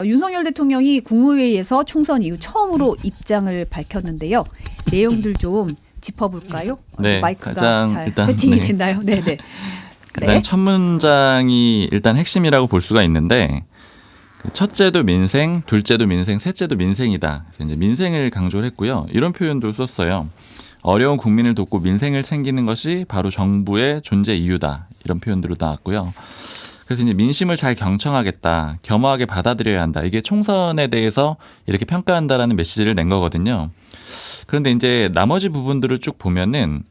윤석열 대통령이 국무회의에서 총선 이후 처음으로 입장을 밝혔는데요. 내용들 좀 짚어볼까요? 네, 마이크가 가장 잘 일단, 세팅이 네. 됐나요? 네네. 가장 네. 첫 문장이 일단 핵심이라고 볼 수가 있는데 첫째도 민생, 둘째도 민생, 셋째도 민생이다. 그래서 이제 민생을 강조를 했고요. 이런 표현도 썼어요. 어려운 국민을 돕고 민생을 챙기는 것이 바로 정부의 존재 이유다. 이런 표현들로 나왔고요. 그래서 이제 민심을 잘 경청하겠다, 겸허하게 받아들여야 한다. 이게 총선에 대해서 이렇게 평가한다라는 메시지를 낸 거거든요. 그런데 이제 나머지 부분들을 쭉 보면은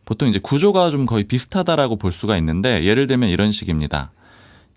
보통 이제 구조가 좀 거의 비슷하다라고 볼 수가 있는데 예를 들면 이런 식입니다.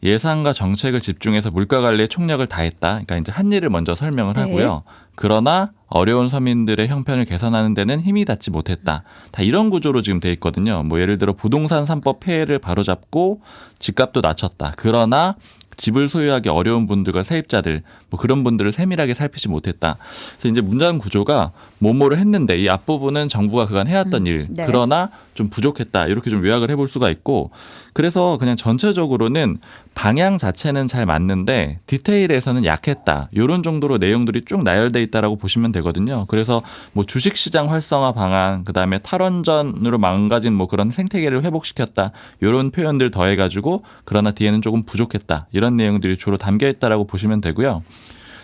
예산과 정책을 집중해서 물가 관리에 총력을 다했다. 그러니까 이제 한 일을 먼저 설명을 네. 하고요. 그러나 어려운 서민들의 형편을 개선하는 데는 힘이 닿지 못했다. 다 이런 구조로 지금 돼 있거든요. 뭐 예를 들어 부동산 3법 폐해를 바로잡고 집값도 낮췄다. 그러나 집을 소유하기 어려운 분들과 세입자들 뭐 그런 분들을 세밀하게 살피지 못했다. 그래서 이제 문장 구조가 뭐뭐를 했는데 이 앞부분은 정부가 그간 해왔던 일 네. 그러나 좀 부족했다. 이렇게 좀 요약을 해볼 수가 있고 그래서 그냥 전체적으로는 방향 자체는 잘 맞는데 디테일에서는 약했다. 이런 정도로 내용들이 쭉 나열돼 있다라고 보시면 되거든요. 그래서 뭐 주식시장 활성화 방안, 그다음에 탈원전으로 망가진 뭐 그런 생태계를 회복시켰다. 이런 표현들 더해가지고 그러나 뒤에는 조금 부족했다. 이런 내용들이 주로 담겨 있다라고 보시면 되고요.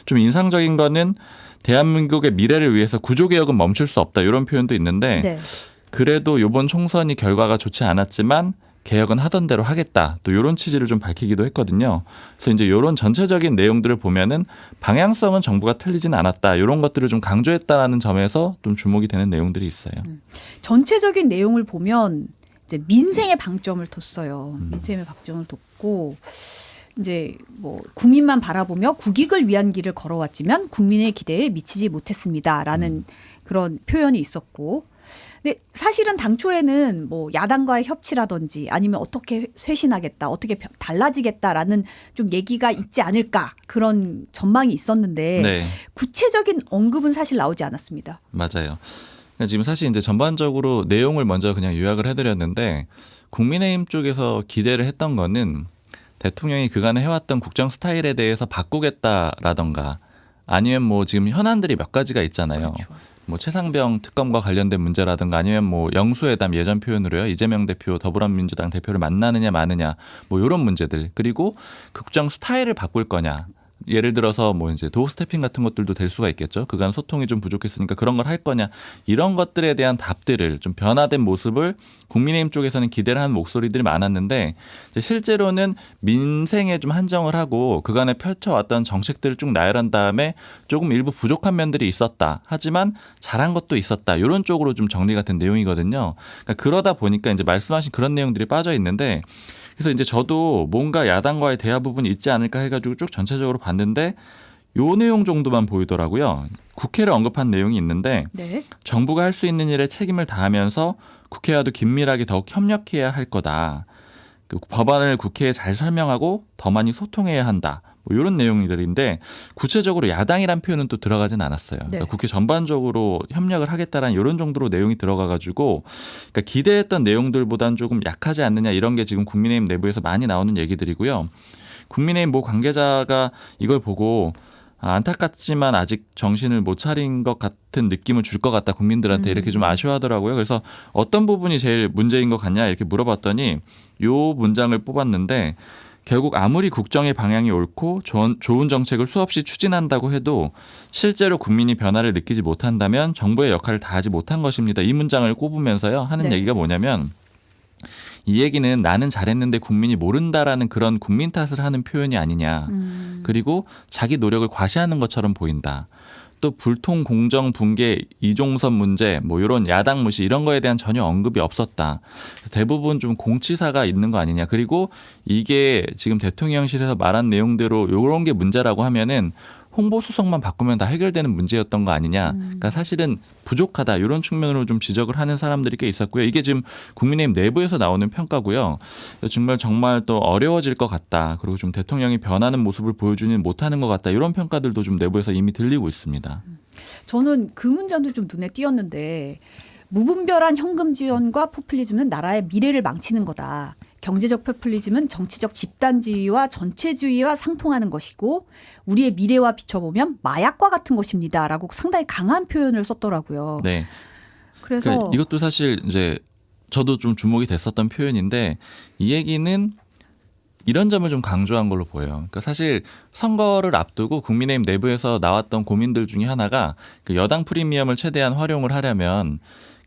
좀 인상적인 거는 대한민국의 미래를 위해서 구조개혁은 멈출 수 없다. 이런 표현도 있는데 네. 그래도 이번 총선이 결과가 좋지 않았지만 개혁은 하던 대로 하겠다. 또 이런 취지를 좀 밝히기도 했거든요. 그래서 이제 이런 전체적인 내용들을 보면은 방향성은 정부가 틀리진 않았다. 이런 것들을 좀 강조했다라는 점에서 좀 주목이 되는 내용들이 있어요. 전체적인 내용을 보면 이제 민생에 방점을 뒀어요. 민생에 방점을 뒀고 이제 뭐 국민만 바라보며 국익을 위한 길을 걸어왔지만 국민의 기대에 미치지 못했습니다라는 그런 표현이 있었고. 근데 사실은 당초에는 뭐 야당과의 협치라든지 아니면 어떻게 쇄신하겠다, 어떻게 달라지겠다라는 좀 얘기가 있지 않을까 그런 전망이 있었는데 네, 구체적인 언급은 사실 나오지 않았습니다. 맞아요. 그러니까 지금 사실 이제 전반적으로 내용을 먼저 그냥 요약을 해드렸는데 국민의힘 쪽에서 기대를 했던 거는 대통령이 그간에 해왔던 국정 스타일에 대해서 바꾸겠다라던가 아니면 뭐 지금 현안들이 몇 가지가 있잖아요. 그렇죠. 뭐 최상병 특검과 관련된 문제라든가 아니면 뭐 영수회담 예전 표현으로요. 이재명 대표 더불어민주당 대표를 만나느냐 마느냐 뭐 이런 문제들 그리고 국정 스타일을 바꿀 거냐. 예를 들어서 뭐 이제 도어 스태핑 같은 것들도 될 수가 있겠죠. 그간 소통이 좀 부족했으니까 그런 걸 할 거냐. 이런 것들에 대한 답들을 좀 변화된 모습을 국민의힘 쪽에서는 기대를 하는 목소리들이 많았는데 이제 실제로는 민생에 좀 한정을 하고 그간에 펼쳐왔던 정책들을 쭉 나열한 다음에 조금 일부 부족한 면들이 있었다. 하지만 잘한 것도 있었다. 이런 쪽으로 좀 정리가 된 내용이거든요. 그러니까 그러다 보니까 이제 말씀하신 그런 내용들이 빠져 있는데 그래서 이제 저도 뭔가 야당과의 대화 부분이 있지 않을까 해가지고 쭉 전체적으로 봤는데 요 내용 정도만 보이더라고요. 국회를 언급한 내용이 있는데 네. 정부가 할 수 있는 일에 책임을 다하면서 국회와도 긴밀하게 더욱 협력해야 할 거다. 그 법안을 국회에 잘 설명하고 더 많이 소통해야 한다. 뭐 이런 내용들인데 구체적으로 야당이란 표현은 또 들어가진 않았어요. 네. 그러니까 국회 전반적으로 협력을 하겠다라는 이런 정도로 내용이 들어가가지고 그러니까 기대했던 내용들보다는 조금 약하지 않느냐 이런 게 지금 국민의힘 내부에서 많이 나오는 얘기들이고요. 국민의힘 모 관계자가 이걸 보고 안타깝지만 아직 정신을 못 차린 것 같은 느낌을 줄 것 같다 국민들한테 이렇게 좀 아쉬워하더라고요. 그래서 어떤 부분이 제일 문제인 것 같냐 이렇게 물어봤더니 요 문장을 뽑았는데 결국 아무리 국정의 방향이 옳고 좋은 정책을 수없이 추진한다고 해도 실제로 국민이 변화를 느끼지 못한다면 정부의 역할을 다하지 못한 것입니다. 이 문장을 꼽으면서요 하는 네. 얘기가 뭐냐면 이 얘기는 나는 잘했는데 국민이 모른다라는 그런 국민 탓을 하는 표현이 아니냐. 그리고 자기 노력을 과시하는 것처럼 보인다. 또 불통 공정 붕괴 이종선 문제 뭐 이런 야당 무시 이런 거에 대한 전혀 언급이 없었다. 그래서 대부분 좀 공치사가 있는 거 아니냐. 그리고 이게 지금 대통령실에서 말한 내용대로 이런 게 문제라고 하면은 홍보수석만 바꾸면 다 해결되는 문제였던 거 아니냐. 그러니까 사실은 부족하다. 이런 측면으로 좀 지적을 하는 사람들이 꽤 있었고요. 이게 지금 국민의힘 내부에서 나오는 평가고요. 정말 또 어려워질 것 같다. 그리고 좀 대통령이 변하는 모습을 보여주지 못하는 것 같다. 이런 평가들도 좀 내부에서 이미 들리고 있습니다. 저는 그 문장도 좀 눈에 띄었는데 무분별한 현금 지원과 포퓰리즘은 나라의 미래를 망치는 거다. 경제적 포퓰리즘은 정치적 집단주의와 전체주의와 상통하는 것이고 우리의 미래와 비춰보면 마약과 같은 것입니다라고 상당히 강한 표현을 썼더라고요. 네. 그래서 그러니까 이것도 사실 이제 저도 좀 주목이 됐었던 표현인데 이 얘기는 이런 점을 좀 강조한 걸로 보여요. 그러니까 사실 선거를 앞두고 국민의힘 내부에서 나왔던 고민들 중에 하나가 그 여당 프리미엄을 최대한 활용을 하려면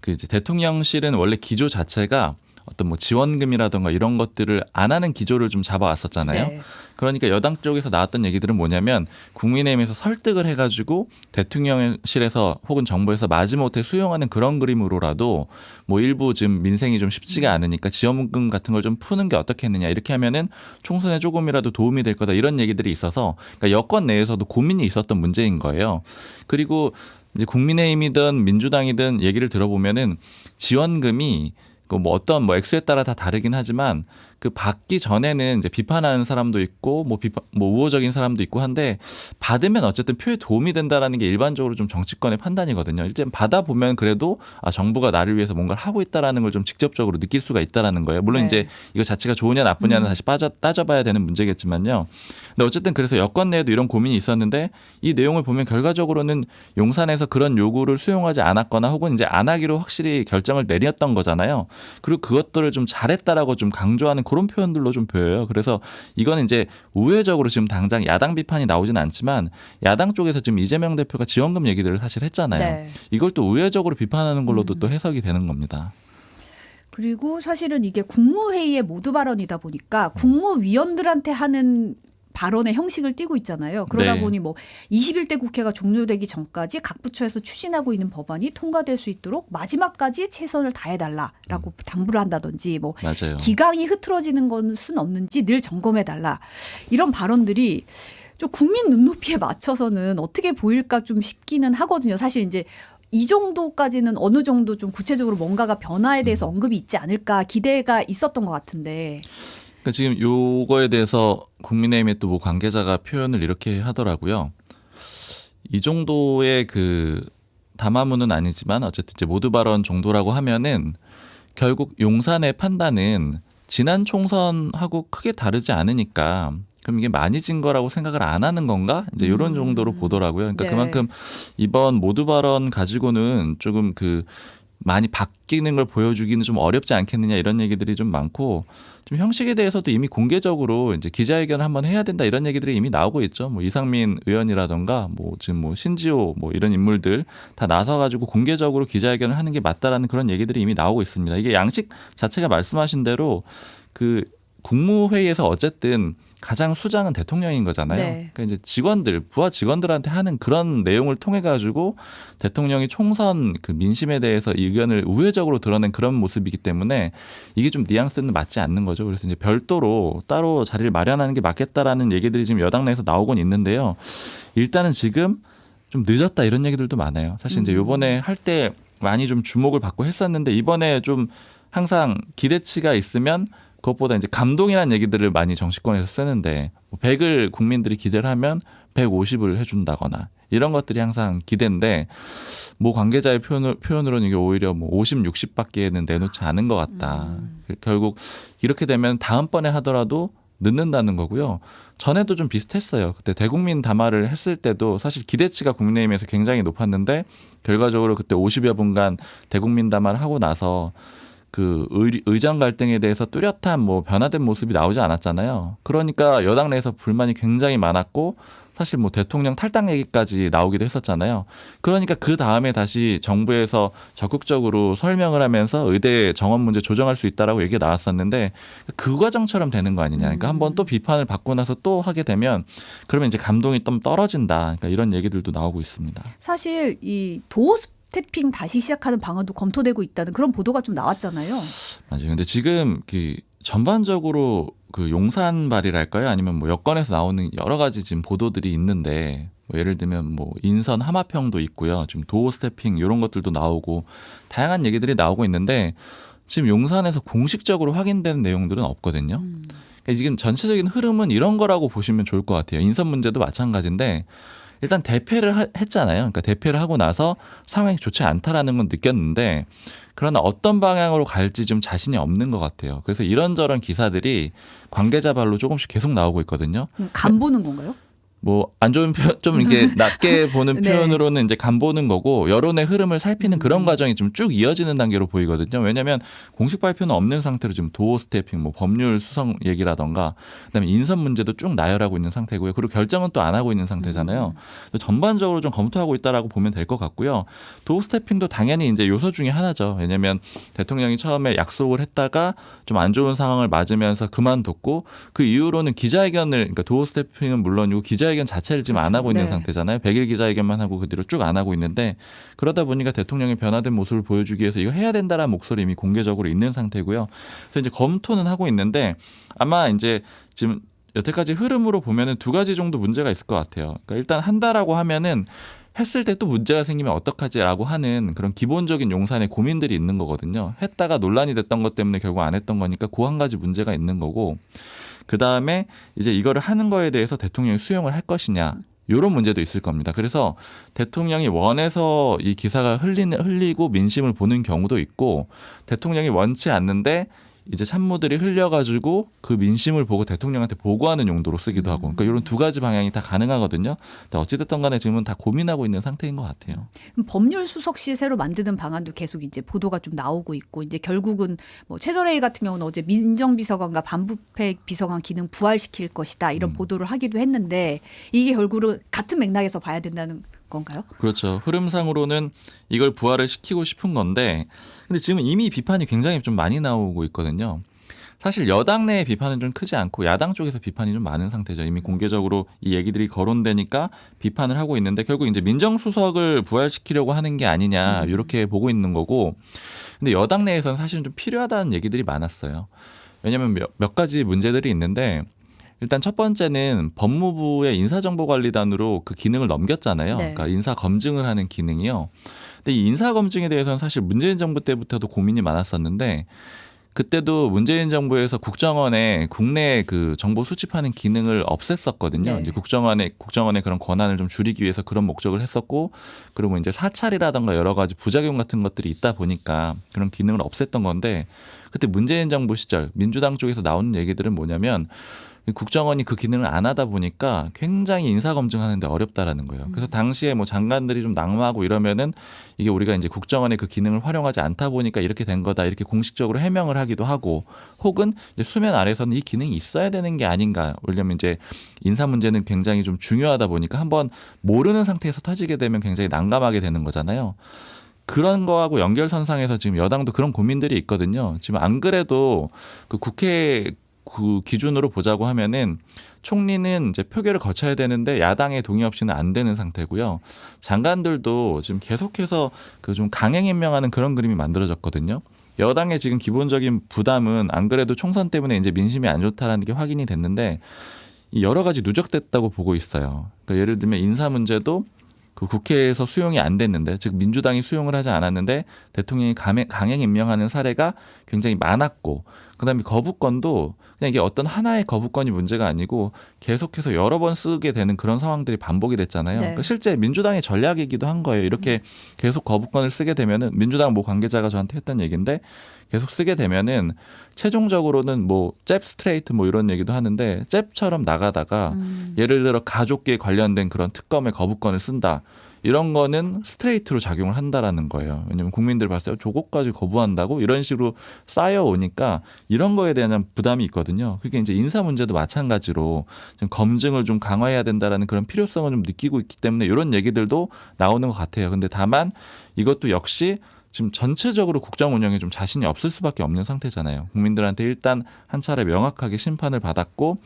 그 이제 대통령실은 원래 기조 자체가 어떤 뭐 지원금이라든가 이런 것들을 안 하는 기조를 좀 잡아왔었잖아요. 네. 그러니까 여당 쪽에서 나왔던 얘기들은 뭐냐면 국민의힘에서 설득을 해가지고 대통령실에서 혹은 정부에서 마지못해 수용하는 그런 그림으로라도 뭐 일부 지금 민생이 좀 쉽지가 않으니까 지원금 같은 걸 좀 푸는 게 어떻겠느냐 이렇게 하면은 총선에 조금이라도 도움이 될 거다 이런 얘기들이 있어서 그러니까 여권 내에서도 고민이 있었던 문제인 거예요. 그리고 이제 국민의힘이든 민주당이든 얘기를 들어보면은 지원금이 그 뭐 어떤 뭐 액수에 따라 다 다르긴 하지만 그 받기 전에는 이제 비판하는 사람도 있고 뭐 우호적인 사람도 있고 한데 받으면 어쨌든 표에 도움이 된다라는 게 일반적으로 좀 정치권의 판단이거든요. 일단 받아 보면 그래도 아 정부가 나를 위해서 뭔가를 하고 있다라는 걸 좀 직접적으로 느낄 수가 있다라는 거예요. 물론 네. 이제 이거 자체가 좋으냐 나쁘냐는 다시 따져봐야 되는 문제겠지만요. 근데 어쨌든 그래서 여권 내에도 이런 고민이 있었는데 이 내용을 보면 결과적으로는 용산에서 그런 요구를 수용하지 않았거나 혹은 이제 안 하기로 확실히 결정을 내렸던 거잖아요. 그리고 그것들을 좀 잘했다라고 좀 강조하는 그런 표현들로 좀 보여요. 그래서 이거는 이제 우회적으로 지금 당장 야당 비판이 나오진 않지만 야당 쪽에서 지금 이재명 대표가 지원금 얘기들을 사실 했잖아요. 네. 이걸 또 우회적으로 비판하는 걸로도 또 해석이 되는 겁니다. 그리고 사실은 이게 국무회의의 모두 발언이다 보니까 국무위원들한테 하는 발언의 형식을 띠고 있잖아요. 그러다 네. 보니 뭐 21대 국회가 종료되기 전까지 각 부처에서 추진하고 있는 법안이 통과될 수 있도록 마지막까지 최선을 다해달라라고 당부를 한다든지 뭐 맞아요. 기강이 흐트러지는 것은 없는지 늘 점검해달라. 이런 발언들이 좀 국민 눈높이에 맞춰서는 어떻게 보일까 좀 싶기는 하거든요. 사실 이제 이 정도까지는 어느 정도 좀 구체적으로 뭔가가 변화에 대해서 언급이 있지 않을까 기대가 있었던 것 같은데. 그러니까 지금 요거에 대해서 국민의힘의 또 뭐 관계자가 표현을 이렇게 하더라고요. 이 정도의 그 담화문은 아니지만 어쨌든 이제 모두 발언 정도라고 하면은 결국 용산의 판단은 지난 총선하고 크게 다르지 않으니까 그럼 이게 많이 진 거라고 생각을 안 하는 건가? 이제 이런 정도로 보더라고요. 그러니까 네. 그만큼 이번 모두 발언 가지고는 조금 그 많이 바뀌는 걸 보여주기는 좀 어렵지 않겠느냐 이런 얘기들이 좀 많고 좀 형식에 대해서도 이미 공개적으로 이제 기자회견을 한번 해야 된다 이런 얘기들이 이미 나오고 있죠. 뭐 이상민 의원이라던가 뭐 지금 뭐 신지호 뭐 이런 인물들 다 나서가지고 공개적으로 기자회견을 하는 게 맞다라는 그런 얘기들이 이미 나오고 있습니다. 이게 양식 자체가 말씀하신 대로 그 국무회의에서 어쨌든 가장 수장은 대통령인 거잖아요. 네. 그러니까 이제 직원들, 부하 직원들한테 하는 그런 내용을 통해 가지고 대통령이 총선 그 민심에 대해서 의견을 우회적으로 드러낸 그런 모습이기 때문에 이게 좀 뉘앙스는 맞지 않는 거죠. 그래서 이제 별도로 따로 자리를 마련하는 게 맞겠다라는 얘기들이 지금 여당 내에서 나오곤 있는데요. 일단은 지금 좀 늦었다 이런 얘기들도 많아요. 사실 이제 요번에 할 때 많이 좀 주목을 받고 했었는데 이번에 좀 항상 기대치가 있으면 그것보다 이제 감동이라는 얘기들을 많이 정치권에서 쓰는데 100을 국민들이 기대를 하면 150을 해준다거나 이런 것들이 항상 기대인데 뭐 관계자의 표현으로는 이게 오히려 뭐 50, 60밖에는 내놓지 않은 것 같다. 결국 이렇게 되면 다음번에 하더라도 늦는다는 거고요. 전에도 좀 비슷했어요. 그때 대국민 담화를 했을 때도 사실 기대치가 국민의힘에서 굉장히 높았는데 결과적으로 그때 50여 분간 대국민 담화를 하고 나서 그 의정 갈등에 대해서 뚜렷한 뭐 변화된 모습이 나오지 않았잖아요. 그러니까 여당 내에서 불만이 굉장히 많았고 사실 뭐 대통령 탈당 얘기까지 나오기도 했었잖아요. 그러니까 그 다음에 다시 정부에서 적극적으로 설명을 하면서 의대 정원 문제 조정할 수 있다라고 얘기가 나왔었는데 그 과정처럼 되는 거 아니냐. 그러니까 한번 또 비판을 받고 나서 또 하게 되면 그러면 이제 감동이 좀 떨어진다. 그러니까 이런 얘기들도 나오고 있습니다. 사실 이 도어 스태핑 다시 시작하는 방안도 검토되고 있다는 그런 보도가 좀 나왔잖아요. 맞아요. 근데 지금 그 전반적으로 그 용산발이랄까요? 아니면 뭐 여권에서 나오는 여러 가지 지금 보도들이 있는데 뭐 예를 들면 뭐 인선 하마평도 있고요. 지금 도어 스태핑 이런 것들도 나오고 다양한 얘기들이 나오고 있는데 지금 용산에서 공식적으로 확인된 내용들은 없거든요. 그러니까 지금 전체적인 흐름은 이런 거라고 보시면 좋을 것 같아요. 인선 문제도 마찬가지인데 일단 대패를 했잖아요. 그러니까 대패를 하고 나서 상황이 좋지 않다라는 건 느꼈는데 그러나 어떤 방향으로 갈지 좀 자신이 없는 것 같아요. 그래서 이런저런 기사들이 관계자 발로 조금씩 계속 나오고 있거든요. 간 보는 건가요? 뭐 안 좋은 표현 좀 이렇게 낮게 보는 네. 표현으로는 이제 간 보는 거고 여론의 흐름을 살피는 그런 과정이 좀 쭉 이어지는 단계로 보이거든요. 왜냐하면 공식 발표는 없는 상태로 지금 도어 스태핑, 뭐 법률 수정 얘기라던가 그다음에 인선 문제도 쭉 나열하고 있는 상태고요. 그리고 결정은 또 안 하고 있는 상태잖아요. 전반적으로 좀 검토하고 있다라고 보면 될 것 같고요. 도어 스태핑도 당연히 이제 요소 중에 하나죠. 왜냐하면 대통령이 처음에 약속을 했다가 좀 안 좋은 상황을 맞으면서 그만뒀고 그 이후로는 기자회견을 그러니까 도어 스태핑은 물론이고 기자회견 자체를 지금 안 하고 있는 네. 상태잖아요. 100일 기자회견만 하고 그 뒤로 쭉 안 하고 있는데 그러다 보니까 대통령의 변화된 모습을 보여주기 위해서 이거 해야 된다라는 목소리 이미 공개적으로 있는 상태고요. 그래서 이제 검토는 하고 있는데 아마 이제 지금 여태까지 흐름으로 보면은 두 가지 정도 문제가 있을 것 같아요. 그러니까 일단 한다라고 하면은 했을 때 또 문제가 생기면 어떡하지라고 하는 그런 기본적인 용산의 고민들이 있는 거거든요. 했다가 논란이 됐던 것 때문에 결국 안 했던 거니까 그 한 가지 문제가 있는 거고 그 다음에 이제 이거를 하는 거에 대해서 대통령이 수용을 할 것이냐 이런 문제도 있을 겁니다. 그래서 대통령이 원해서 이 기사가 흘리고 민심을 보는 경우도 있고 대통령이 원치 않는데 이제 참모들이 흘려가지고 그 민심을 보고 대통령한테 보고하는 용도로 쓰기도 하고 그러니까 이런 두 가지 방향이 다 가능하거든요. 어찌됐든 간에 지금은 다 고민하고 있는 상태인 것 같아요. 법률 수석실 새로 만드는 방안도 계속 이제 보도가 좀 나오고 있고 이제 결국은 뭐 최선희 같은 경우는 어제 민정비서관과 반부패 비서관 기능 부활시킬 것이다 이런 보도를 하기도 했는데 이게 결국은 같은 맥락에서 봐야 된다는 건가요? 그렇죠. 흐름상으로는 이걸 부활을 시키고 싶은 건데 근데 지금 이미 비판이 굉장히 좀 많이 나오고 있거든요. 사실 여당 내의 비판은 좀 크지 않고 야당 쪽에서 비판이 좀 많은 상태죠. 이미 공개적으로 이 얘기들이 거론되니까 비판을 하고 있는데 결국 이제 민정수석을 부활시키려고 하는 게 아니냐 이렇게 보고 있는 거고 근데 여당 내에서는 사실은 좀 필요하다는 얘기들이 많았어요. 왜냐하면 몇 가지 문제들이 있는데 일단 첫 번째는 법무부의 인사정보관리단으로 그 기능을 넘겼잖아요. 네. 그러니까 인사 검증을 하는 기능이요. 근데 이 인사 검증에 대해서는 사실 문재인 정부 때부터도 고민이 많았었는데 그때도 문재인 정부에서 국정원에 국내 그 정보 수집하는 기능을 없앴었거든요. 네. 이제 국정원의 그런 권한을 좀 줄이기 위해서 그런 목적을 했었고, 그리고 이제 사찰이라던가 여러 가지 부작용 같은 것들이 있다 보니까 그런 기능을 없앴던 건데, 그때 문재인 정부 시절 민주당 쪽에서 나오는 얘기들은 뭐냐면 국정원이 그 기능을 안 하다 보니까 굉장히 인사 검증하는데 어렵다라는 거예요. 그래서 당시에 뭐 장관들이 좀 낙마하고 이러면은 이게 우리가 이제 국정원의 그 기능을 활용하지 않다 보니까 이렇게 된 거다 이렇게 공식적으로 해명을 하기도 하고, 혹은 이제 수면 아래서는 이 기능이 있어야 되는 게 아닌가. 왜냐면 이제 인사 문제는 굉장히 좀 중요하다 보니까 한번 모르는 상태에서 터지게 되면 굉장히 난감하게 되는 거잖아요. 그런 거하고 연결선상에서 지금 여당도 그런 고민들이 있거든요. 지금 안 그래도 그 국회 그 기준으로 보자고 하면은 총리는 이제 표결을 거쳐야 되는데 야당의 동의 없이는 안 되는 상태고요. 장관들도 지금 계속해서 그 좀 강행 임명하는 그런 그림이 만들어졌거든요. 여당의 지금 기본적인 부담은 안 그래도 총선 때문에 이제 민심이 안 좋다라는 게 확인이 됐는데 이 여러 가지 누적됐다고 보고 있어요. 그러니까 예를 들면 인사 문제도 그 국회에서 수용이 안 됐는데, 즉 민주당이 수용을 하지 않았는데 대통령이 강행 임명하는 사례가 굉장히 많았고, 그다음에 거부권도 그냥 이게 어떤 하나의 거부권이 문제가 아니고 계속해서 여러 번 쓰게 되는 그런 상황들이 반복이 됐잖아요. 네. 그러니까 실제 민주당의 전략이기도 한 거예요. 이렇게 계속 거부권을 쓰게 되면은, 민주당 뭐 관계자가 저한테 했던 얘기인데, 계속 쓰게 되면은 최종적으로는 뭐 잽 스트레이트 뭐 이런 얘기도 하는데 잽처럼 나가다가 예를 들어 가족계 관련된 그런 특검의 거부권을 쓴다. 이런 거는 스트레이트로 작용을 한다라는 거예요. 왜냐하면 국민들 봤을 때 저것까지 거부한다고 이런 식으로 쌓여오니까 이런 거에 대한 부담이 있거든요. 그게 이제 인사 문제도 마찬가지로 좀 검증을 좀 강화해야 된다라는 그런 필요성을 좀 느끼고 있기 때문에 이런 얘기들도 나오는 것 같아요. 근데 다만 이것도 역시 지금 전체적으로 국정 운영에 좀 자신이 없을 수밖에 없는 상태잖아요. 국민들한테 일단 한 차례 명확하게 심판을 받았고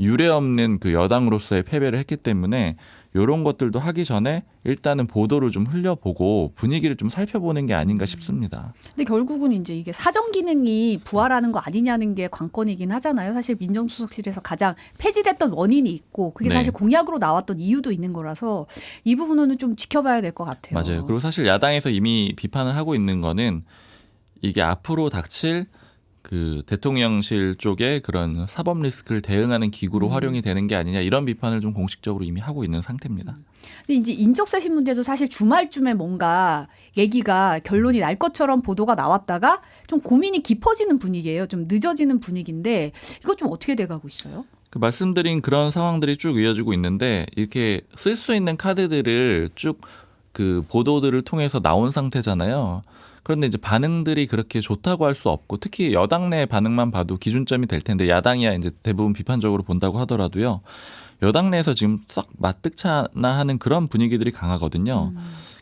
유례 없는 그 여당으로서의 패배를 했기 때문에 이런 것들도 하기 전에 일단은 보도를 좀 흘려보고 분위기를 좀 살펴보는 게 아닌가 싶습니다. 근데 결국은 이제 이게 사정 기능이 부활하는 거 아니냐는 게 관건이긴 하잖아요. 사실 민정수석실에서 가장 폐지됐던 원인이 있고 그게 네. 사실 공약으로 나왔던 이유도 있는 거라서 이 부분은 좀 지켜봐야 될 것 같아요. 맞아요. 그리고 사실 야당에서 이미 비판을 하고 있는 거는 이게 앞으로 닥칠 그 대통령실 쪽에 그런 사법 리스크를 대응하는 기구로 활용이 되는 게 아니냐 이런 비판을 좀 공식적으로 이미 하고 있는 상태입니다. 근데 이제 인적쇄신 문제도 사실 주말쯤에 뭔가 얘기가 결론이 날 것처럼 보도가 나왔다가 좀 고민이 깊어지는 분위기예요. 좀 늦어지는 분위기인데 이거 좀 어떻게 돼가고 있어요? 그 말씀드린 그런 상황들이 쭉 이어지고 있는데 이렇게 쓸 수 있는 카드들을 쭉 그 보도들을 통해서 나온 상태잖아요. 그런데 이제 반응들이 그렇게 좋다고 할 수 없고 특히 여당 내 반응만 봐도 기준점이 될 텐데 야당이야 이제 대부분 비판적으로 본다고 하더라도요. 여당 내에서 지금 썩 마뜩찮아 하는 그런 분위기들이 강하거든요.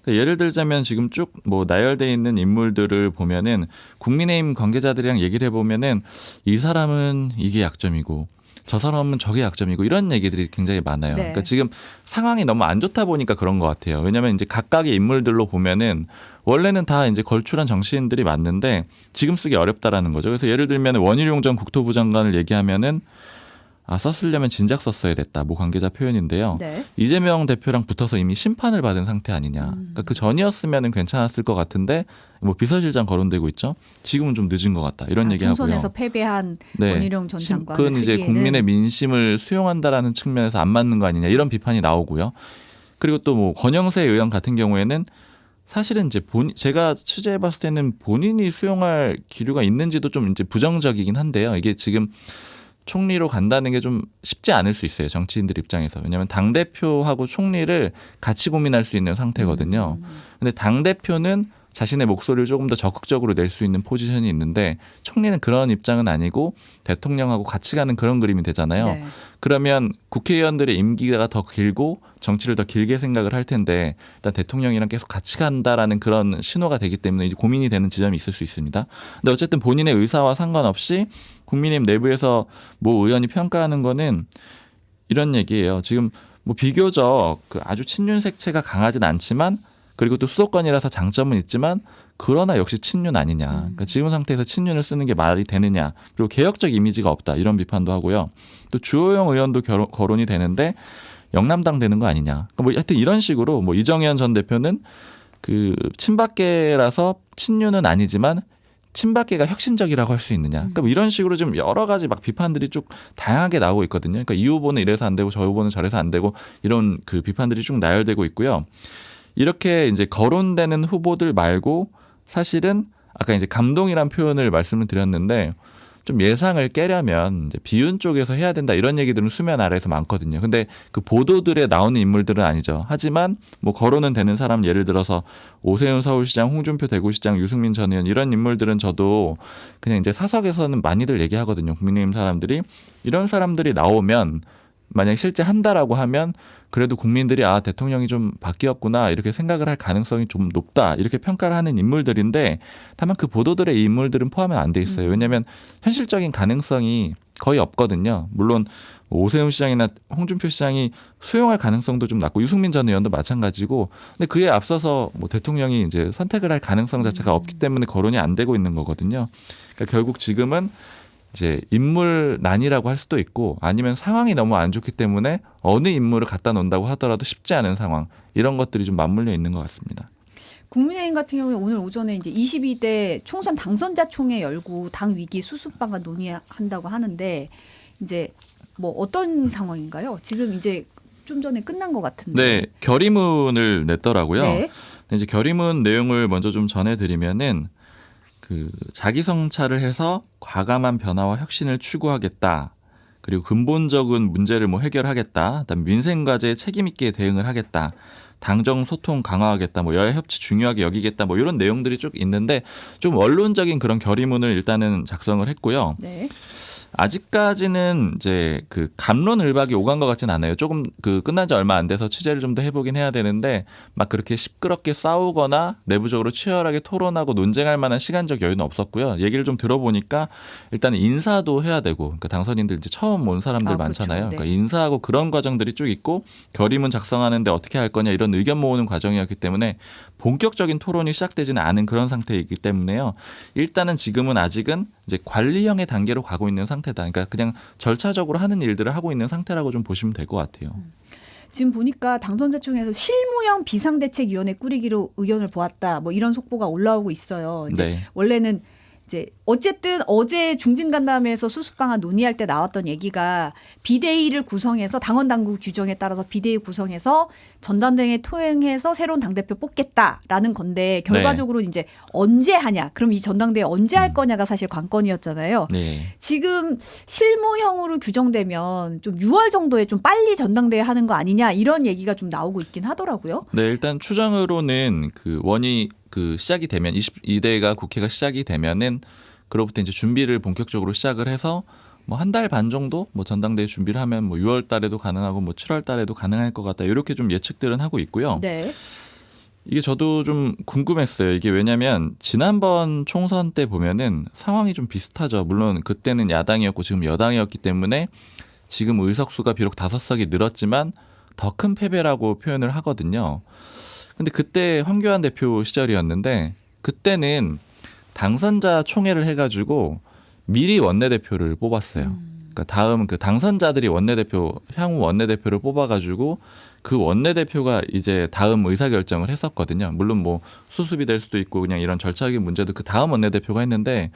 그러니까 예를 들자면 지금 쭉 뭐 나열돼 있는 인물들을 보면은 국민의힘 관계자들이랑 얘기를 해보면은 이 사람은 이게 약점이고 저 사람은 저게 약점이고 이런 얘기들이 굉장히 많아요. 네. 그러니까 지금 상황이 너무 안 좋다 보니까 그런 것 같아요. 왜냐하면 이제 각각의 인물들로 보면은 원래는 다 이제 걸출한 정치인들이 맞는데 지금 쓰기 어렵다라는 거죠. 그래서 예를 들면 원희룡 전 국토부 장관을 얘기하면은 썼으려면 진작 썼어야 됐다. 뭐 관계자 표현인데요. 네. 이재명 대표랑 붙어서 이미 심판을 받은 상태 아니냐. 그러니까 그 전이었으면 괜찮았을 것 같은데 뭐 비서실장 거론되고 있죠. 지금은 좀 늦은 것 같다. 이런 얘기하고요. 총선에서 패배한 원희룡 전 장관을 그건 이제 쓰기에는 국민의 민심을 수용한다라는 측면에서 안 맞는 거 아니냐. 이런 비판이 나오고요. 그리고 또 뭐 권영세 의원 같은 경우에는 사실은 이제 제가 취재해봤을 때는 본인이 수용할 기류가 있는지도 좀 이제 부정적이긴 한데요. 이게 지금 총리로 간다는 게 좀 쉽지 않을 수 있어요. 정치인들 입장에서. 왜냐하면 당대표하고 총리를 같이 고민할 수 있는 상태거든요. 근데 당대표는 자신의 목소리를 조금 더 적극적으로 낼 수 있는 포지션이 있는데 총리는 그런 입장은 아니고 대통령하고 같이 가는 그런 그림이 되잖아요. 네. 그러면 국회의원들의 임기가 더 길고 정치를 더 길게 생각을 할 텐데 일단 대통령이랑 계속 같이 간다라는 그런 신호가 되기 때문에 이제 고민이 되는 지점이 있을 수 있습니다. 근데 어쨌든 본인의 의사와 상관없이 국민의힘 내부에서 모 의원이 평가하는 거는 이런 얘기예요. 지금 뭐 비교적 그 아주 친윤 색채가 강하진 않지만 그리고 또 수도권이라서 장점은 있지만 그러나 역시 친윤 아니냐. 그러니까 지금 상태에서 친윤을 쓰는 게 말이 되느냐. 그리고 개혁적 이미지가 없다. 이런 비판도 하고요. 또 주호영 의원도 거론이 되는데 영남당 되는 거 아니냐. 그러니까 뭐 하여튼 이런 식으로 뭐 이정현 전 대표는 그 친박계라서 친윤은 아니지만 친박계가 혁신적이라고 할 수 있느냐. 그러니까 뭐 이런 식으로 좀 여러 가지 막 비판들이 쭉 다양하게 나오고 있거든요. 그러니까 이 후보는 이래서 안 되고 저 후보는 저래서 안 되고 이런 그 비판들이 쭉 나열되고 있고요. 이렇게 이제 거론되는 후보들 말고 사실은 아까 이제 감동이란 표현을 말씀을 드렸는데 좀 예상을 깨려면 이제 비윤 쪽에서 해야 된다 이런 얘기들은 수면 아래에서 많거든요. 근데 그 보도들에 나오는 인물들은 아니죠. 하지만 뭐 거론은 되는 사람 예를 들어서 오세훈 서울시장, 홍준표 대구시장, 유승민 전 의원 이런 인물들은 저도 그냥 이제 사석에서는 많이들 얘기하거든요. 국민의힘 사람들이 이런 사람들이 나오면 만약 실제 한다라고 하면 그래도 국민들이 대통령이 좀 바뀌었구나 이렇게 생각을 할 가능성이 좀 높다 이렇게 평가를 하는 인물들인데 다만 그 보도들의 이 인물들은 포함은 안 돼 있어요. 왜냐하면 현실적인 가능성이 거의 없거든요. 물론 오세훈 시장이나 홍준표 시장이 수용할 가능성도 좀 낮고 유승민 전 의원도 마찬가지고 근데 그에 앞서서 뭐 대통령이 이제 선택을 할 가능성 자체가 없기 때문에 거론이 안 되고 있는 거거든요. 그러니까 결국 지금은 이제 인물난이라고 할 수도 있고 아니면 상황이 너무 안 좋기 때문에 어느 인물을 갖다 놓는다고 하더라도 쉽지 않은 상황 이런 것들이 좀 맞물려 있는 것 같습니다. 국민의힘 같은 경우에 오늘 오전에 이제 22대 총선 당선자 총회 열고 당 위기 수습 방안 논의한다고 하는데 이제 뭐 어떤 상황인가요? 지금 이제 좀 전에 끝난 것 같은데. 네, 결의문을 냈더라고요. 네. 근데 이제 결의문 내용을 먼저 좀 전해드리면은 그 자기 성찰을 해서 과감한 변화와 혁신을 추구하겠다. 그리고 근본적인 문제를 뭐 해결하겠다. 그다음에 민생 과제에 책임 있게 대응을 하겠다. 당정 소통 강화하겠다. 뭐 여야 협치 중요하게 여기겠다. 뭐 이런 내용들이 쭉 있는데 좀 원론적인 그런 결의문을 일단은 작성을 했고요. 네. 아직까지는 이제 그 갑론을박이 오간 것 같진 않아요. 조금 그 끝난 지 얼마 안 돼서 취재를 좀 더 해보긴 해야 되는데 막 그렇게 시끄럽게 싸우거나 내부적으로 치열하게 토론하고 논쟁할 만한 시간적 여유는 없었고요. 얘기를 좀 들어보니까 일단 인사도 해야 되고 그러니까 당선인들 이제 처음 온 사람들 많잖아요. 그렇죠. 네. 그러니까 인사하고 그런 과정들이 쭉 있고 결의문 작성하는데 어떻게 할 거냐 이런 의견 모으는 과정이었기 때문에 본격적인 토론이 시작되지는 않은 그런 상태이기 때문에요. 일단은 지금은 아직은 이제 관리형의 단계로 가고 있는 상태다. 그러니까 그냥 절차적으로 하는 일들을 하고 있는 상태라고 좀 보시면 될 것 같아요. 지금 보니까 당선자총회에서 실무형 비상대책위원회 꾸리기로 의견을 보았다. 뭐 이런 속보가 올라오고 있어요. 이제 네. 원래는 이제 어쨌든 어제 중진간담회에서 수습방안 논의할 때 나왔던 얘기가 비대위를 구성해서 당원 당규 규정에 따라서 비대위 구성해서 전당대회 통행해서 새로운 당대표 뽑겠다라는 건데 결과적으로 이제 언제 하냐, 그럼 이 전당대회 언제 할 거냐가 사실 관건이었잖아요. 네. 지금 실무형으로 규정되면 좀 6월 정도에 좀 빨리 전당대회 하는 거 아니냐 이런 얘기가 좀 나오고 있긴 하더라고요. 네, 일단 추정으로는 그 원이 그 시작이 되면 22대가 국회가 시작이 되면은 그로부터 이제 준비를 본격적으로 시작을 해서 뭐 한 달 반 정도 뭐 전당대회 준비를 하면 뭐 6월 달에도 가능하고 뭐 7월 달에도 가능할 것 같다. 이렇게 좀 예측들은 하고 있고요. 네. 이게 저도 좀 궁금했어요. 이게 왜냐면 지난번 총선 때 보면은 상황이 좀 비슷하죠. 물론 그때는 야당이었고 지금 여당이었기 때문에 지금 의석수가 비록 5석이 늘었지만 더 큰 패배라고 표현을 하거든요. 근데 그때 황교안 대표 시절이었는데 그때는 당선자 총회를 해가지고 미리 원내대표를 뽑았어요. 그러니까 다음 그 당선자들이 원내대표, 향후 원내대표를 뽑아가지고 그 원내대표가 이제 다음 의사결정을 했었거든요. 물론 뭐 수습이 될 수도 있고 그냥 이런 절차적인 문제도 그 다음 원내대표가 했는데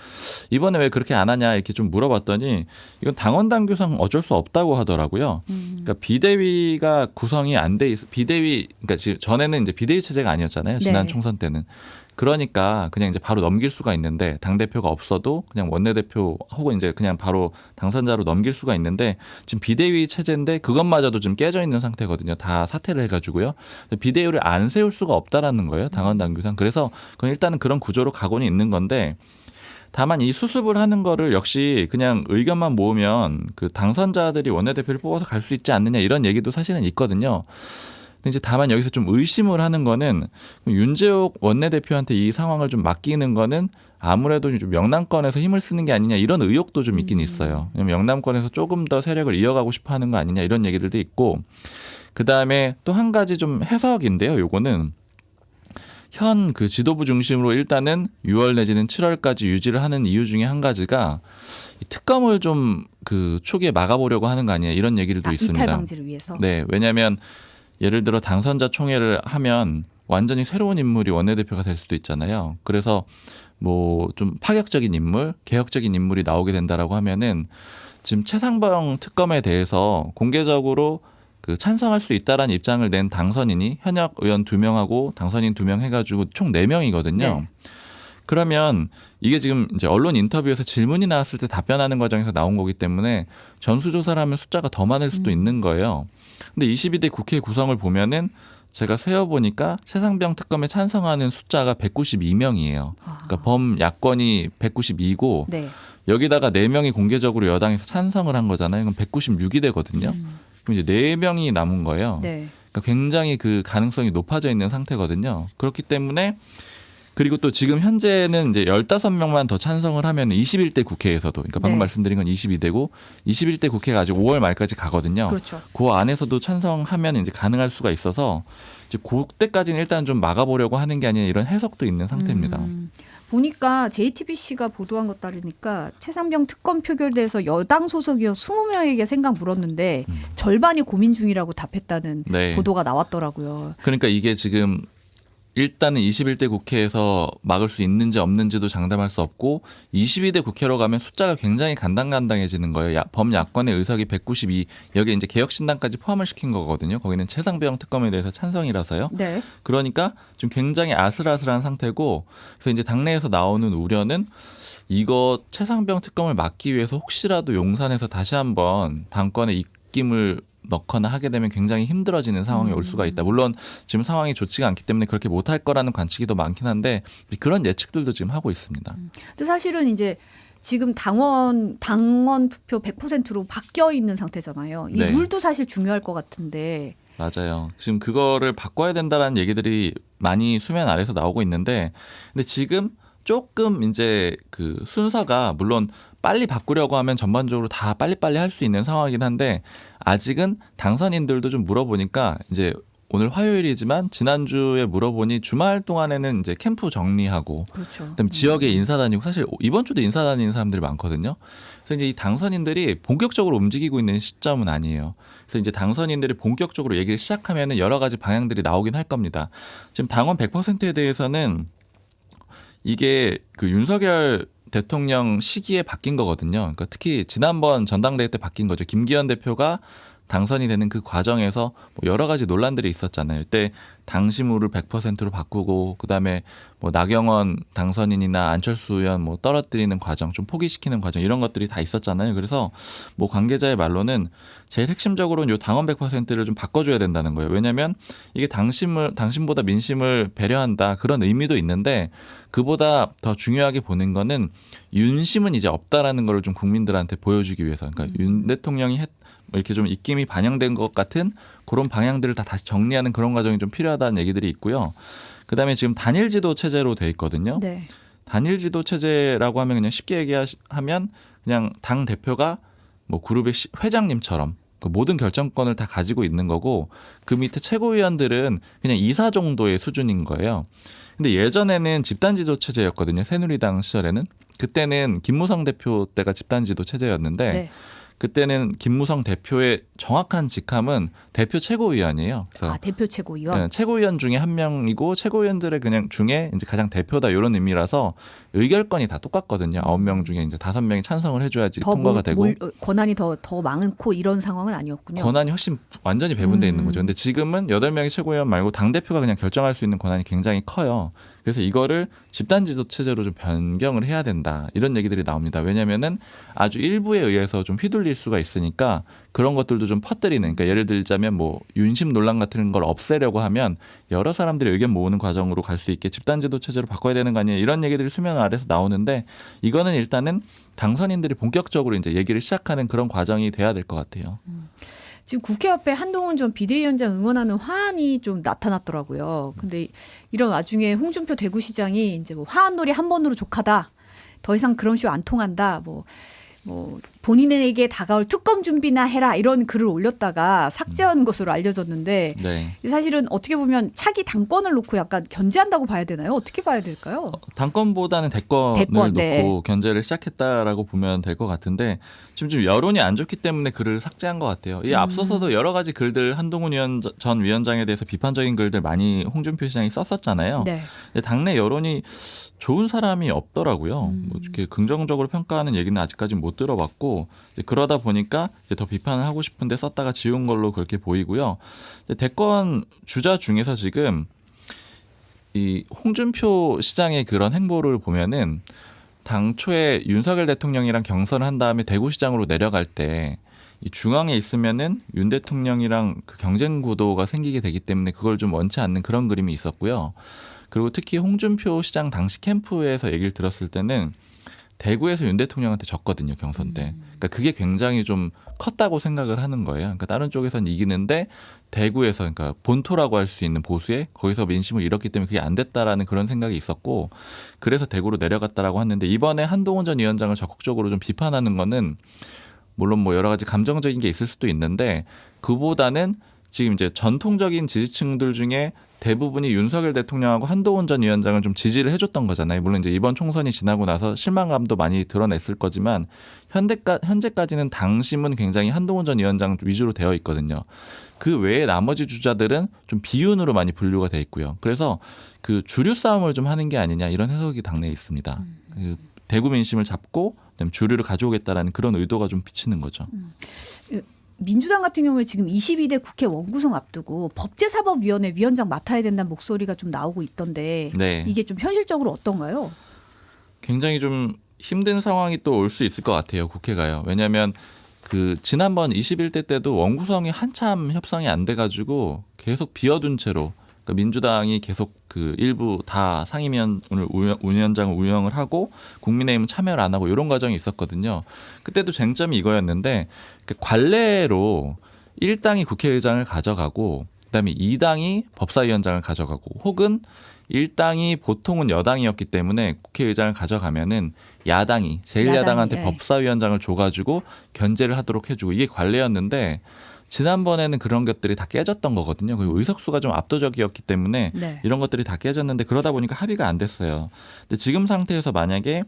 이번에 왜 그렇게 안 하냐 이렇게 좀 물어봤더니 이건 당원 당규상 어쩔 수 없다고 하더라고요. 그러니까 비대위가 구성이 안 돼 있어. 비대위 그러니까 지금 전에는 이제 비대위 체제가 아니었잖아요. 지난 네. 총선 때는. 그러니까 그냥 이제 바로 넘길 수가 있는데 당대표가 없어도 그냥 원내대표 혹은 이제 그냥 바로 당선자로 넘길 수가 있는데 지금 비대위 체제인데 그것마저도 좀 깨져 있는 상태거든요. 다 사퇴를 해가지고요. 비대위를 안 세울 수가 없다라는 거예요. 당원 당규상. 그래서 그건 일단은 그런 구조로 가고는 있는 건데 다만 이 수습을 하는 거를 역시 그냥 의견만 모으면 그 당선자들이 원내대표를 뽑아서 갈 수 있지 않느냐 이런 얘기도 사실은 있거든요. 근데 이제 다만 여기서 좀 의심을 하는 거는 윤재옥 원내대표한테 이 상황을 좀 맡기는 거는 아무래도 좀 영남권에서 힘을 쓰는 게 아니냐 이런 의혹도 좀 있긴 있어요. 왜냐면 영남권에서 조금 더 세력을 이어가고 싶어 하는 거 아니냐 이런 얘기들도 있고 그다음에 또 한 가지 좀 해석인데요. 요거는 현 그 지도부 중심으로 일단은 6월 내지는 7월까지 유지를 하는 이유 중에 한 가지가 이 특검을 좀 그 초기에 막아보려고 하는 거 아니냐 이런 얘기들도 있습니다. 이탈 방지를 위해서. 네, 왜냐하면 예를 들어 당선자 총회를 하면 완전히 새로운 인물이 원내대표가 될 수도 있잖아요. 그래서 뭐 좀 파격적인 인물, 개혁적인 인물이 나오게 된다라고 하면은 지금 최상병 특검에 대해서 공개적으로 그 찬성할 수 있다라는 입장을 낸 당선인이 현역 의원 2명하고 당선인 2명 해가지고 총 4명이거든요. 네. 그러면 이게 지금 이제 언론 인터뷰에서 질문이 나왔을 때 답변하는 과정에서 나온 거기 때문에 전수조사를 하면 숫자가 더 많을 수도 있는 거예요. 근데 22대 국회 구성을 보면은 제가 세어보니까 최상병 특검에 찬성하는 숫자가 192명이에요. 그러니까 범야권이 192고 네. 여기다가 4명이 공개적으로 여당에서 찬성을 한 거잖아요. 그럼 196이 되거든요. 그럼 이제 4명이 남은 거예요. 네. 그러니까 굉장히 그 가능성이 높아져 있는 상태거든요. 그렇기 때문에 그리고 또 지금 현재는 이제 15명만 더 찬성을 하면 21대 국회에서도 그러니까 방금 네. 말씀드린 건 22대고 21대 국회가 아직 5월 말까지 가거든요. 그렇죠. 그 안에서도 찬성하면 이제 가능할 수가 있어서 이제 그때까지는 일단 좀 막아보려고 하는 게 아니라 이런 해석도 있는 상태입니다. 보니까 JTBC가 보도한 것 따르니까 최상병 특검 표결돼서 여당 소속이어 20명에게 생각 물었는데 절반이 고민 중이라고 답했다는 네. 보도가 나왔더라고요. 그러니까 이게 지금 일단은 21대 국회에서 막을 수 있는지 없는지도 장담할 수 없고 22대 국회로 가면 숫자가 굉장히 간당간당해지는 거예요. 범야권의 의석이 192 여기 이제 개혁신당까지 포함을 시킨 거거든요. 거기는 최상병 특검에 대해서 찬성이라서요. 네. 그러니까 좀 굉장히 아슬아슬한 상태고 그래서 이제 당내에서 나오는 우려는 이거 최상병 특검을 막기 위해서 혹시라도 용산에서 다시 한번 당권에 입김을 넣거나 하게 되면 굉장히 힘들어지는 상황이 올 수가 있다. 물론 지금 상황이 좋지가 않기 때문에 그렇게 못할 거라는 관측이 더 많긴 한데 그런 예측들도 지금 하고 있습니다. 근데 사실은 이제 지금 당원 투표 100%로 바뀌어 있는 상태잖아요. 이 네. 룰도 사실 중요할 것 같은데. 맞아요. 지금 그거를 바꿔야 된다라는 얘기들이 많이 수면 아래서 나오고 있는데 근데 지금 조금 이제 그 순서가 물론 빨리 바꾸려고 하면 전반적으로 다 빨리빨리 할 수 있는 상황이긴 한데 아직은 당선인들도 좀 물어보니까 이제 오늘 화요일이지만 지난주에 물어보니 주말 동안에는 이제 캠프 정리하고 그렇죠. 그다음에 지역에 인사 다니고 사실 이번 주도 인사 다니는 사람들이 많거든요. 그래서 이제 이 당선인들이 본격적으로 움직이고 있는 시점은 아니에요. 그래서 이제 당선인들이 본격적으로 얘기를 시작하면은 여러 가지 방향들이 나오긴 할 겁니다. 지금 당원 100%에 대해서는 이게 그 윤석열 대통령 시기에 바뀐 거거든요. 그러니까 특히 지난번 전당대회 때 바뀐 거죠. 김기현 대표가 당선이 되는 그 과정에서 뭐 여러 가지 논란들이 있었잖아요. 이때 당심으로 100%로 바꾸고 그다음에 뭐 나경원 당선인이나 안철수 의원 뭐 떨어뜨리는 과정, 좀 포기시키는 과정 이런 것들이 다 있었잖아요. 그래서 뭐 관계자의 말로는 제일 핵심적으로는 요 당원 100%를 좀 바꿔줘야 된다는 거예요. 왜냐하면 이게 당심보다 민심을 배려한다 그런 의미도 있는데 그보다 더 중요하게 보는 거는 윤심은 이제 없다라는 걸 좀 국민들한테 보여주기 위해서. 그러니까 윤 대통령이 이렇게 좀 입김이 반영된 것 같은 그런 방향들을 다 다시 정리하는 그런 과정이 좀 필요하다는 얘기들이 있고요. 그다음에 지금 단일 지도 체제로 돼 있거든요. 네. 단일 지도 체제라고 하면 그냥 쉽게 얘기하면 그냥 당 대표가 뭐 그룹의 회장님처럼 그 모든 결정권을 다 가지고 있는 거고 그 밑에 최고위원들은 그냥 이사 정도의 수준인 거예요. 근데 예전에는 집단지도 체제였거든요. 새누리당 시절에는. 그때는 김무성 대표 때가 집단지도 체제였는데 네. 그때는 김무성 대표의 정확한 직함은 대표 최고위원이에요. 그래서 대표 최고위원. 네, 최고위원 중에 한 명이고 최고위원들의 그냥 중에 이제 가장 대표다 이런 의미라서 의결권이 다 똑같거든요. 9명 중에 이제 5명이 찬성을 해줘야지 통과가 되고 권한이 더 많고 이런 상황은 아니었군요. 권한이 훨씬 완전히 배분돼 있는 거죠. 근데 지금은 8명의 최고위원 말고 당 대표가 그냥 결정할 수 있는 권한이 굉장히 커요. 그래서 이거를 집단지도 체제로 좀 변경을 해야 된다. 이런 얘기들이 나옵니다. 왜냐면은 아주 일부에 의해서 좀 휘둘릴 수가 있으니까 그런 것들도 좀 퍼뜨리는. 그러니까 예를 들자면 뭐 윤심 논란 같은 걸 없애려고 하면 여러 사람들이 의견 모으는 과정으로 갈 수 있게 집단지도 체제로 바꿔야 되는 거 아니에요. 이런 얘기들이 수면 아래서 나오는데 이거는 일단은 당선인들이 본격적으로 이제 얘기를 시작하는 그런 과정이 돼야 될 것 같아요. 지금 국회 앞에 한동훈 전 비대위원장 응원하는 화환이 좀 나타났더라고요. 근데 이런 와중에 홍준표 대구시장이 이제 뭐 화환놀이 한 번으로 족하다. 더 이상 그런 쇼 안 통한다. 뭐 본인에게 다가올 특검 준비나 해라 이런 글을 올렸다가 삭제한 것으로 알려졌는데 네. 사실은 어떻게 보면 차기 당권을 놓고 약간 견제한다고 봐야 되나요? 어떻게 봐야 될까요? 당권보다는 대권을 놓고 네. 견제를 시작했다라고 보면 될 것 같은데 지금 좀 여론이 안 좋기 때문에 글을 삭제한 것 같아요. 이 앞서서도 여러 가지 글들 한동훈 전 위원장에 대해서 비판적인 글들 많이 홍준표 시장이 썼었잖아요. 네. 근데 당내 여론이 좋은 사람이 없더라고요. 뭐 이렇게 긍정적으로 평가하는 얘기는 아직까지 못 들어봤고 이제 그러다 보니까 이제 더 비판을 하고 싶은데 썼다가 지운 걸로 그렇게 보이고요. 대권 주자 중에서 지금 이 홍준표 시장의 그런 행보를 보면은 당초에 윤석열 대통령이랑 경선을 한 다음에 대구시장으로 내려갈 때 이 중앙에 있으면은 윤 대통령이랑 그 경쟁 구도가 생기게 되기 때문에 그걸 좀 원치 않는 그런 그림이 있었고요. 그리고 특히 홍준표 시장 당시 캠프에서 얘기를 들었을 때는 대구에서 윤 대통령한테 졌거든요, 경선 때. 그러니까 그게 굉장히 좀 컸다고 생각을 하는 거예요. 그러니까 다른 쪽에서는 이기는데 대구에서 그러니까 본토라고 할 수 있는 보수에 거기서 민심을 잃었기 때문에 그게 안 됐다라는 그런 생각이 있었고 그래서 대구로 내려갔다라고 했는데 이번에 한동훈 전 위원장을 적극적으로 좀 비판하는 거는 물론 뭐 여러 가지 감정적인 게 있을 수도 있는데 그보다는 지금 이제 전통적인 지지층들 중에 대부분이 윤석열 대통령하고 한동훈 전 위원장을 좀 지지를 해줬던 거잖아요. 물론 이제 이번 총선이 지나고 나서 실망감도 많이 드러냈을 거지만 현재까지는 당심은 굉장히 한동훈 전 위원장 위주로 되어 있거든요. 그 외에 나머지 주자들은 좀 비윤으로 많이 분류가 돼 있고요. 그래서 그 주류 싸움을 좀 하는 게 아니냐 이런 해석이 당내에 있습니다. 그 대구 민심을 잡고 그다음에 주류를 가져오겠다라는 그런 의도가 좀 비치는 거죠. 민주당 같은 경우에 지금 22대 국회 원구성 앞두고 법제사법위원회 위원장 맡아야 된다는 목소리가 좀 나오고 있던데 네. 이게 좀 현실적으로 어떤가요? 굉장히 좀 힘든 상황이 또 올 수 있을 것 같아요. 국회가요. 왜냐하면 그 지난번 21대 때도 원구성이 한참 협상이 안 돼가지고 계속 비워둔 채로 그러니까 민주당이 계속 그 일부 다 상임위원을 위원장을 운영을 하고 국민의힘은 참여를 안 하고 이런 과정이 있었거든요. 그때도 쟁점이 이거였는데 그 관례로 1당이 국회의장을 가져가고 그다음에 2당이 법사위원장을 가져가고 혹은 1당이 보통은 여당이었기 때문에 국회의장을 가져가면은 야당이 제1야당한테 야당이, 법사위원장을 줘가지고 견제를 하도록 해주고 이게 관례였는데 지난번에는 그런 것들이 다 깨졌던 거거든요. 그리고 의석수가 좀 압도적이었기 때문에 네. 이런 것들이 다 깨졌는데 그러다 보니까 합의가 안 됐어요. 근데 지금 상태에서 만약에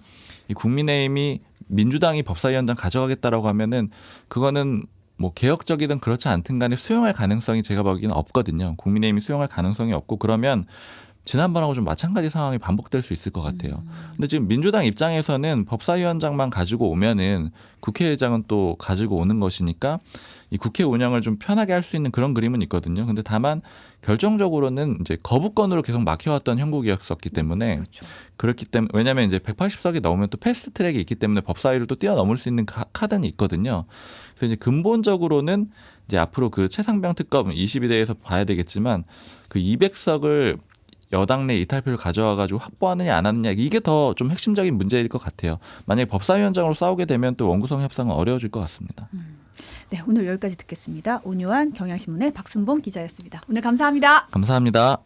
이 국민의힘이 민주당이 법사위원장 가져가겠다라고 하면은 그거는 뭐 개혁적이든 그렇지 않든 간에 수용할 가능성이 제가 보기에는 없거든요. 국민의힘이 수용할 가능성이 없고 그러면 지난번하고 좀 마찬가지 상황이 반복될 수 있을 것 같아요. 근데 지금 민주당 입장에서는 법사위원장만 가지고 오면은 국회의장은 또 가지고 오는 것이니까 이 국회 운영을 좀 편하게 할 수 있는 그런 그림은 있거든요. 근데 다만 결정적으로는 이제 거부권으로 계속 막혀왔던 형국이었었기 때문에 그렇죠. 그렇기 때문에 왜냐하면 이제 180석이 넘으면 또 패스트 트랙이 있기 때문에 법사위를 또 뛰어넘을 수 있는 카드는 있거든요. 그래서 이제 근본적으로는 이제 앞으로 그 최상병 특검 22대에서 봐야 되겠지만 그 200석을 여당 내 이탈표를 가져와가지고 확보하느냐 안 하느냐 이게 더 좀 핵심적인 문제일 것 같아요. 만약에 법사위원장으로 싸우게 되면 또 원구성 협상은 어려워질 것 같습니다. 네, 오늘 여기까지 듣겠습니다. 온유한 경향신문의 박순봉 기자였습니다. 오늘 감사합니다. 감사합니다.